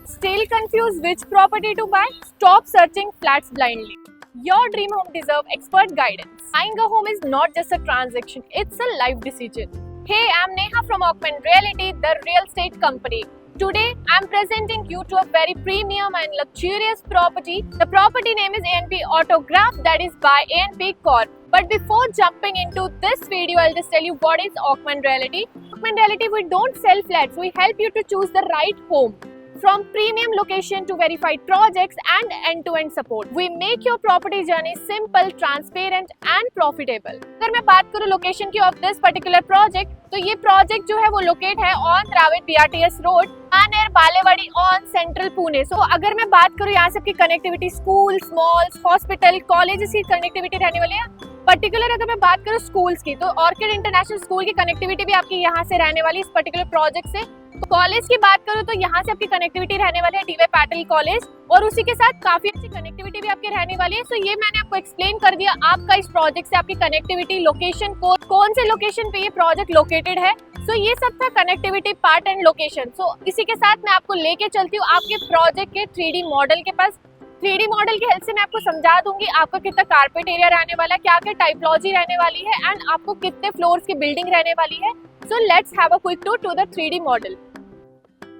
Still confused which property to buy? Stop searching flats blindly. Your dream home deserves expert guidance. Buying a home is not just a transaction, it's a life decision. Hey, I'm Neha from Augment Reality, the real estate company. Today, I'm presenting you to a very premium and luxurious property. The property name is ANP Autograph, that is by ANP Corp. But before jumping into this video, I'll just tell you what is Augment Reality. Augment Reality, we don't sell flats, we help you to choose the right home. From premium location to verified projects and end-to-end support, we make your property journey simple, transparent and profitable. अगर मैं बात करूँ location की of this particular project, तो ये project जो है वो लोकेट है on Dravid BRTS road near Balewadi on central Pune. So अगर मैं बात करूँ यहाँ से आपकी connectivity schools, malls, hospital, colleges की कनेक्टिविटी रहने वाली है। पर्टिकुलर अगर मैं बात करूँ स्कूल्स की, तो ऑर्किड इंटरनेशनल स्कूल की कनेक्टिविटी भी आपकी यहाँ से रहने वाली इस पर्टिकुलर प्रोजेक्ट से। कॉलेज की बात करूँ तो यहाँ से आपकी कनेक्टिविटी रहने वाली है DY पाटिल कॉलेज, और उसी के साथ काफी अच्छी कनेक्टिविटी भी आपकी रहने वाली है। सो ये मैंने आपको एक्सप्लेन कर दिया आपका इस प्रोजेक्ट से आपकी कनेक्टिविटी, लोकेशन को, कौन से लोकेशन पे ये प्रोजेक्ट लोकेटेड है। सो ये सब था कनेक्टिविटी पार्ट एंड लोकेशन। सो इसी के साथ मैं आपको लेके चलती हूँ आपके प्रोजेक्ट के 3D मॉडल के पास। 3D मॉडल की हेल्प से मैं आपको समझा दूंगी आपका कितना कारपेट एरिया रहने वाला है, क्या क्या टाइपोलॉजी रहने वाली है एंड आपको कितने फ्लोर्स की बिल्डिंग रहने वाली है। So let's have a quick tour to the 3D model.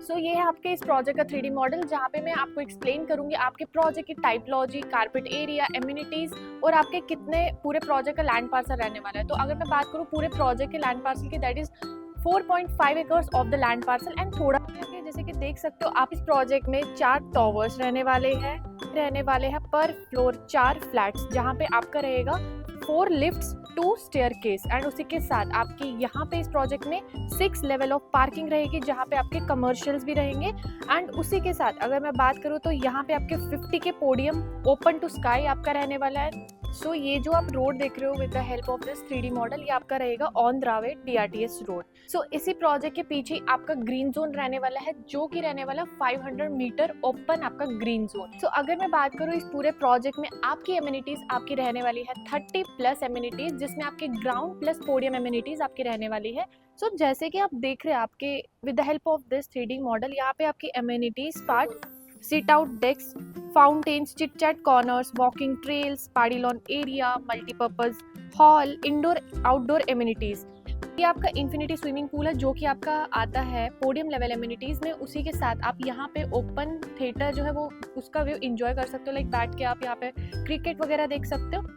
So ये है आपके इस प्रोजेक्ट का 3D मॉडल, जहाँ पे मैं आपको एक्सप्लेन करूंगी आपके प्रोजेक्ट की टाइपोलॉजी, कारपेट एरिया, एम्यूनिटीज और आपके कितने पूरे प्रोजेक्ट का लैंड पार्सल रहने वाला है। तो अगर मैं बात करूँ पूरे प्रोजेक्ट के लैंड पार्सल की, that is 4.5 acres of the land parcel and थोड़ा जैसे कि देख सकते हो आप इस प्रोजेक्ट में 4 टॉवर्स रहने वाले हैं पर फ्लोर 4 फ्लैट्स, जहाँ पे आपका रहेगा 4 लिफ्ट्स, 2 स्टेयरकेस एंड उसी के साथ आपकी यहाँ पे इस प्रोजेक्ट में 6 लेवल ऑफ पार्किंग रहेगी, जहाँ पे आपके कमर्शियल्स भी रहेंगे। एंड उसी के साथ अगर मैं बात करूँ तो यहाँ पे आपके 50 के पोडियम ओपन टू स्काई आपका रहने वाला है। सो ये जो आप रोड देख रहे हो with the help of this 3D model, ये आपका रहेगा ऑन द्राविड BRTS रोड। सो इसी प्रोजेक्ट के पीछे आपका ग्रीन जोन रहने वाला है, जो कि रहने वाला 500 मीटर ओपन आपका ग्रीन जोन। सो अगर मैं बात करूँ इस पूरे प्रोजेक्ट में आपकी एम्यूनिटीज आपकी रहने वाली है 30+ एम्यूनिटीज, जिसमें आपके ग्राउंड प्लस पोडियम एम्यूनिटीज आपकी रहने वाली है। सो जैसे कि आप देख रहे हैं आपके with the help of this 3D model, यहाँ पे आपकी amenities part sit out decks, fountains, chit chat corners, walking trails, party lawn area, multi-purpose hall, indoor outdoor amenities। ये आपका इन्फिनिटी स्विमिंग पूल है, जो कि आपका आता है पोडियम लेवल एम्यूनिटीज में। उसी के साथ आप यहाँ पे ओपन थिएटर जो है वो उसका व्यू एंजॉय कर सकते हो, लाइक बैठ के आप यहाँ पे क्रिकेट वगैरह देख सकते हो।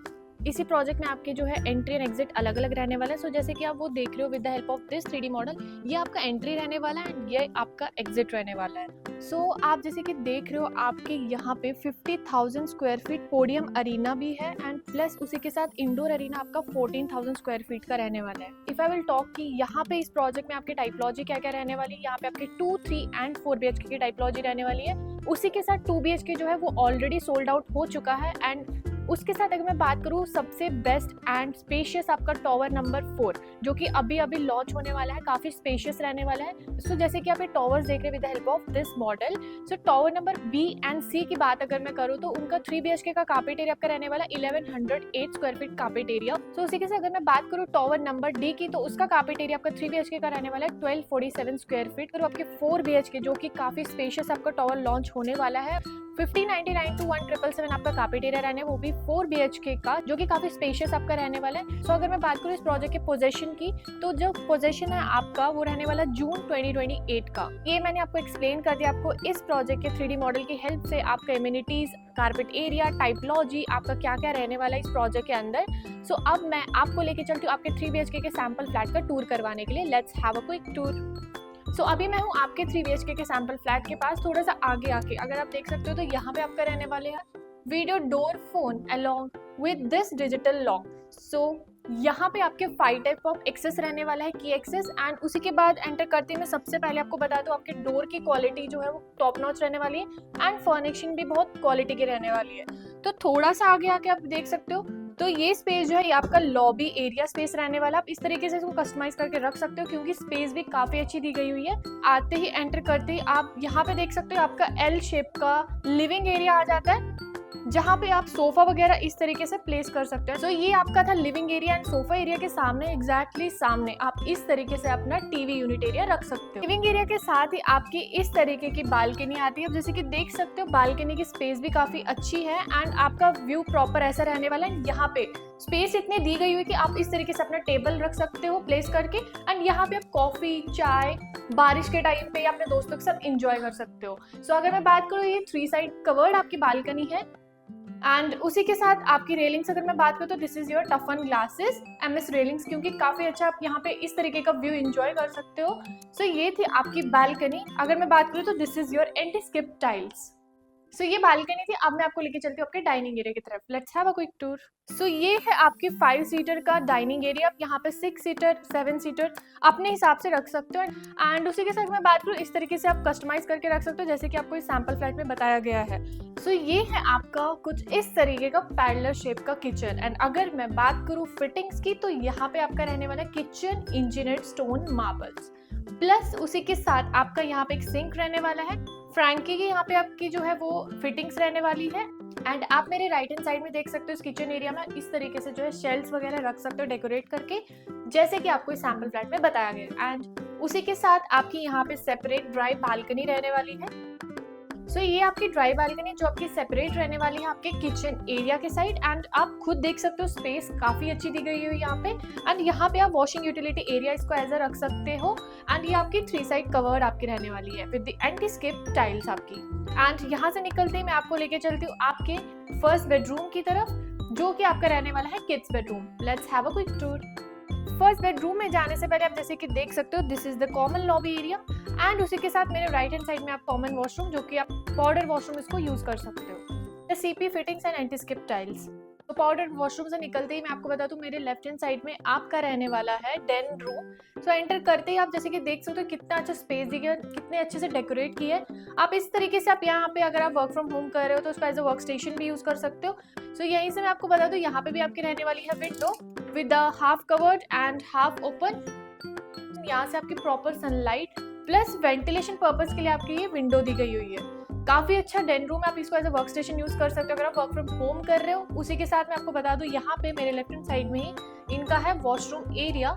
इसी प्रोजेक्ट में आपके जो है एंट्री एंड एग्जिट अलग अलग रहने वाला है। सो जैसे कि आप वो देख रहे हो with the help of this 3D model, ये आपका एंट्री रहने वाला है एंड ये आपका एग्जिट रहने वाला है। सो आप जैसे कि देख रहे हो आपके यहाँ पे 50,000 स्क्वायर फीट पोडियम अरीना भी है एंड प्लस उसी के साथ इंडोर अरीना आपका 14,000 स्क्वायर फीट का रहने वाला है। इफ आई विल टॉक कि यहाँ पे इस प्रोजेक्ट में आपकी टाइपोलॉजी क्या क्या रहने वाली है, यहाँ पे आपके 2, 3 एंड 4 BHK की टाइपोलॉजी रहने वाली है। उसी के साथ 2 BHK जो है वो ऑलरेडी सोल्ड आउट हो चुका है एंड उसके साथ अगर मैं बात करूँ सबसे बेस्ट एंड स्पेशियस आपका टॉवर नंबर 4, जो कि अभी अभी लॉन्च होने वाला है, काफी स्पेशियस रहने वाला है। सो जैसे कि आप ये टॉवर्स देख रहे हैं with the help of this model. So tower number B and C की बात अगर मैं करूँ तो उनका 3 BHK का कार्पेट एरिया आपका रहने वाला 1108 स्क्वायर फीट कार्पेट एरिया। सो उसी के साथ अगर मैं बात करूँ टॉवर नंबर D की, तो उसका कार्पेट एरिया आपका 3 BHK का रहने वाला है 1247 स्क्वायर फीट। और आपके 4 BHK जो कि काफी स्पेशियस आपका टॉवर लॉन्च होने वाला है 5099 to 1777 आपका कार्पेट एरिया रहने, वो भी 4 BHK का, जो कि काफी स्पेशियस आपका रहने वाला है। सो अगर मैं बात करूँ इस प्रोजेक्ट के पोजीशन की, तो जो पोजीशन है आपका वो रहने वाला जून 2028 का। ये मैंने आपको एक्सप्लेन कर दिया आपको इस प्रोजेक्ट के 3D मॉडल की हेल्प से आपका एम्यूनिटीज, कारपेट एरिया, टाइपोलॉजी आपका क्या क्या रहने वाला है इस प्रोजेक्ट के अंदर। सो अब मैं आपको लेके चलती हूँ आपके 3 BHK के सैंपल फ्लैट का टूर करवाने के लिए। Let's have a quick tour. So अभी मैं हूँ आपके 3 BHK के सैंपल फ्लैट के पास, थोड़ा सा आगे आके अगर आप देख सकते हो तो यहाँ पे आपका रहने वाले हैं video door phone along with this digital lock. So यहाँ पे आपके 5 टाइप ऑफ एक्सेस रहने वाला है, की एक्सेस। एंड उसी के बाद एंटर करते मैं सबसे पहले आपको बता दूँ आपके डोर की क्वालिटी जो है वो टॉप नॉच रहने वाली है एंड फर्निशिंग भी बहुत क्वालिटी की रहने वाली है। तो थोड़ा सा आगे आके आप देख सकते हो तो ये स्पेस जो है ये आपका लॉबी एरिया स्पेस रहने वाला। आप इस तरीके से इसको कस्टमाइज करके रख सकते हो, क्योंकि स्पेस भी काफी अच्छी दी गई हुई है। आते ही एंटर करते ही आप यहाँ पे देख सकते हो आपका L शेप का लिविंग एरिया आ जाता है, जहाँ पे आप सोफा वगैरह इस तरीके से प्लेस कर सकते हैं। तो ये आपका था living area and sofa area के सामने एग्जैक्टली सामने आप इस तरीके से अपना टीवी यूनिट एरिया रख सकते हो। लिविंग एरिया के साथ ही आपकी इस तरीके की बालकनी आती है। जैसे कि देख सकते हो बालकनी की स्पेस भी काफी अच्छी है एंड आपका व्यू प्रॉपर ऐसा रहने वाला है। यहाँ पे स्पेस इतनी दी गई हुई कि आप इस तरीके से अपना टेबल रख सकते हो प्लेस करके एंड यहाँ पे आप कॉफी चाय बारिश के टाइम पे या अपने दोस्तों के साथ एंजॉय कर सकते हो। सो अगर मैं बात करूँ ये 3 साइड कवर्ड आपकी बालकनी है एंड उसी के साथ आपकी रेलिंग्स अगर मैं बात करूँ तो this is your टफन glasses MS railings, क्योंकि काफी अच्छा आप यहाँ पे इस तरीके का व्यू एंजॉय कर सकते हो। सो ये थी आपकी बालकनी। अगर मैं बात करूँ तो this is your anti skid tiles. So ये बालकनी थी। अब मैं आपको लेके चलती हूँ आपके डाइनिंग एरिया की तरफ। Let's have a quick tour. So ये है आपकी 5 सीटर का डाइनिंग एरिया। आप यहाँ पे 6 सीटर 7 सीटर अपने हिसाब से रख सकते हो एंड उसी के साथ मैं बात करूँ इस तरीके से आप कस्टमाइज करके रख सकते हो जैसे कि आपको इस सैंपल फ्लैट में बताया गया है। सो ये है आपका कुछ इस तरीके का पैरेलल शेप का किचन एंड अगर मैं बात करूँ फिटिंग्स की तो यहाँ पे आपका रहने वाला kitchen engineered stone marbles plus उसी के साथ आपका यहाँ पे एक सिंक रहने वाला है। फ्रैंकी की यहाँ पे आपकी जो है वो फिटिंग्स रहने वाली है एंड आप मेरे राइट हैंड साइड में देख सकते हो इस किचन एरिया में इस तरीके से जो है शेल्फ्स वगैरह रख सकते हो डेकोरेट करके जैसे कि आपको इस सैंपल फ्लैट में बताया गया एंड उसी के साथ आपकी यहाँ पे सेपरेट ड्राई बालकनी रहने वाली है। सो ये आपकी ड्राई बालकनी जो आपकी सेपरेट रहने वाली है आपके किचन एरिया के साइड एंड आप खुद देख सकते हो स्पेस काफी अच्छी दी गई है यहाँ पे एंड यहाँ पे आप वॉशिंग यूटिलिटी एरिया इसको एज अ रख सकते हो एंड ये आपकी 3 साइड कवर्ड आपकी रहने वाली है with the anti skid tiles आपकी। एंड यहाँ से निकलते ही मैं आपको लेके चलती हूँ आपके फर्स्ट बेडरूम की तरफ जो कि आपका रहने वाला है kids bedroom. Let's have a quick tour. First bedroom में जाने से पहले आप जैसे कि देख सकते हो this is the common lobby area and उसी के साथ मेरे राइट हैंड साइड में आप कॉमन वॉशरूम जो कि आप पाउडर वॉशरूम इसको यूज कर सकते हो। CP fittings and anti skid tiles. तो पाउडर वॉशरूम से निकलते ही मैं आपको बता दूं मेरे लेफ्ट हैंड साइड में आपका रहने वाला है डेन रूम। सो एंटर करते ही आप जैसे कि देख सकते हो कितना अच्छा स्पेस दिया कितने अच्छे से डेकोरेट किया है। आप इस तरीके से आप यहाँ पे अगर आप वर्क फ्रॉम होम कर रहे हो तो उसको एज अ वर्क स्टेशन भी यूज कर सकते हो। सो यहीं से मैं आपको बता दूं यहाँ पे भी आपकी रहने वाली है window with half covered and half open. यहाँ से आपकी proper sunlight plus ventilation purpose के लिए आपकी ये विंडो दी गई हुई है। काफी अच्छा डेन रूम है, आप इसको as a work station use कर सकते हो अगर आप वर्क फ्रॉम होम कर रहे हो। उसी के साथ मैं आपको बता दूं यहाँ पे मेरे लेफ्ट हैंड साइड में ही इनका है वॉशरूम एरिया।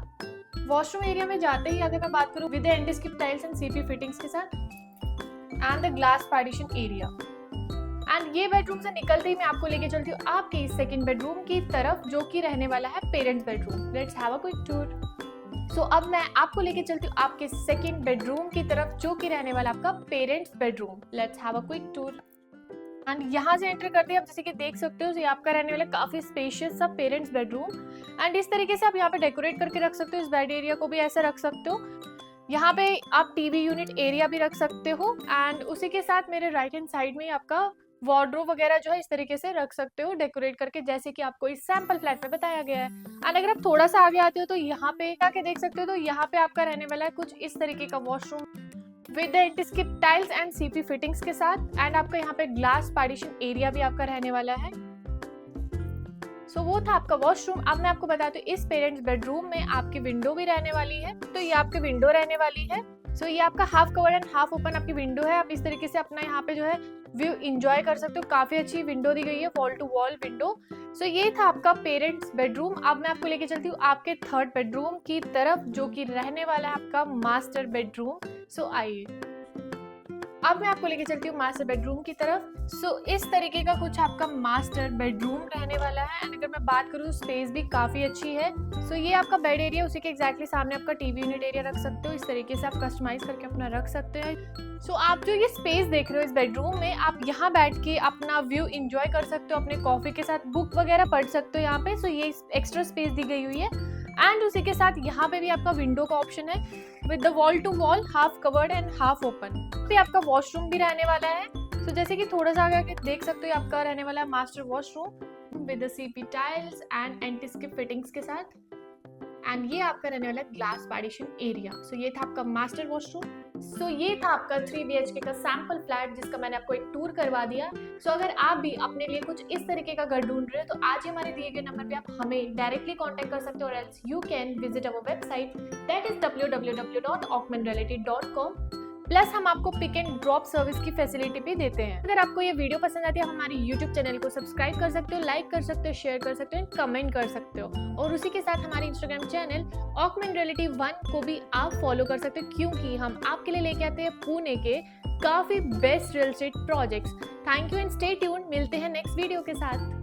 वॉशरूम एरिया में जाते ही अगर मैं बात करूँ with anti skid tiles and CP fittings के साथ and the glass partition area and ये बेडरूम से निकलते ही मैं आपको लेके चलती हूँ आपके सेकंड बेडरूम की तरफ जो कि रहने वाला है parents bedroom. Let's have a quick tour. So अब मैं आपको लेके चलती हूँ आपके सेकंड बेडरूम की तरफ जो कि रहने वाला आपका parents bedroom. Let's have a quick tour and यहाँ से एंटर करते हैं आप जैसे कि देख सकते हो ये आपका रहने वाला काफी स्पेशियस सा पेरेंट्स बेडरूम एंड इस तरीके से आप यहाँ पे डेकोरेट करके रख सकते हो। इस बेड एरिया को भी ऐसे रख सकते हो। यहाँ पे आप टीवी यूनिट एरिया भी रख सकते हो एंड उसी के साथ मेरे राइट हैंड साइड में आपका वार्डरोब वगैरह जो है इस तरीके से रख सकते हो डेकोरेट करके जैसे कि आपको इस सैंपल फ्लैट में बताया गया है। एंड अगर आप थोड़ा सा आगे आते हो तो यहाँ पे आके देख सकते हो तो यहाँ पे आपका रहने वाला है कुछ इस तरीके का washroom with anti skid tiles and CP fittings के साथ एंड आपका यहाँ पे ग्लास पार्टीशन एरिया भी आपका रहने वाला है। सो वो था आपका वॉशरूम। अब मैं आपको बताती हूँ इस पेरेंट्स बेडरूम में आपकी विंडो भी रहने वाली है। तो ये आपकी विंडो रहने वाली है। सो ये आपका half cover and half open आपकी विंडो है। आप इस तरीके से अपना यहाँ पे जो है व्यू एंजॉय कर सकते हो। काफी अच्छी विंडो दी गई है, वॉल टू वॉल विंडो। सो ये था आपका पेरेंट्स बेडरूम। अब मैं आपको लेके चलती हूँ आपके थर्ड बेडरूम की तरफ जो कि रहने वाला है आपका मास्टर बेडरूम। सो आइए अब मैं आपको लेके चलती हूँ मास्टर बेडरूम की तरफ। सो इस तरीके का कुछ आपका मास्टर बेडरूम रहने वाला है एंड अगर मैं बात करूँ स्पेस भी काफी अच्छी है। सो ये आपका बेड एरिया, उसी के एग्जैक्टली सामने आपका टीवी यूनिट एरिया रख सकते हो। इस तरीके से आप कस्टमाइज करके अपना रख सकते हैं। सो आप जो ये स्पेस देख रहे हो इस बेडरूम में आप यहाँ बैठ के अपना व्यू एंजॉय कर सकते हो, अपने कॉफी के साथ बुक वगैरह पढ़ सकते हो यहाँ पे। सो ये एक्स्ट्रा स्पेस दी गई हुई है एंड उसी के साथ यहाँ पे भी आपका विंडो का ऑप्शन है with the wall to wall half covered and half open. पे आपका वॉशरूम भी रहने वाला है। तो जैसे कि थोड़ा सा आगे देख सकते हो आपका रहने वाला है master washroom with the CP tiles and anti skip fittings के साथ एंड ये आपका रहने वाला है ग्लास पार्टीशन एरिया। सो ये था आपका मास्टर वॉशरूम। सो ये था आपका 3 BHK का सैंपल फ्लैट जिसका मैंने आपको एक टूर करवा दिया। सो अगर आप भी अपने लिए कुछ इस तरीके का घर ढूंढ रहे हो तो आज ही हमारे दिए गए नंबर पे आप हमें डायरेक्टली कांटेक्ट कर सकते हो और else you can visit our website that is www.aukmanreality.com। Plus हम आपको पिक एंड ड्रॉप सर्विस की फैसिलिटी भी देते हैं। अगर आपको ये वीडियो पसंद आती है, आप हमारे YouTube चैनल को सब्सक्राइब कर सकते हो, लाइक कर सकते हो, शेयर कर सकते हो, कमेंट कर सकते हो। और उसी के साथ हमारे इंस्टाग्राम चैनल ऑगमेंट रियलिटी 1 को भी आप फॉलो कर सकते हो, क्योंकि हम आपके लिए लेके आते हैं पुणे के काफी best real estate projects. Thank you and stay tuned. मिलते हैं नेक्स्ट वीडियो के साथ।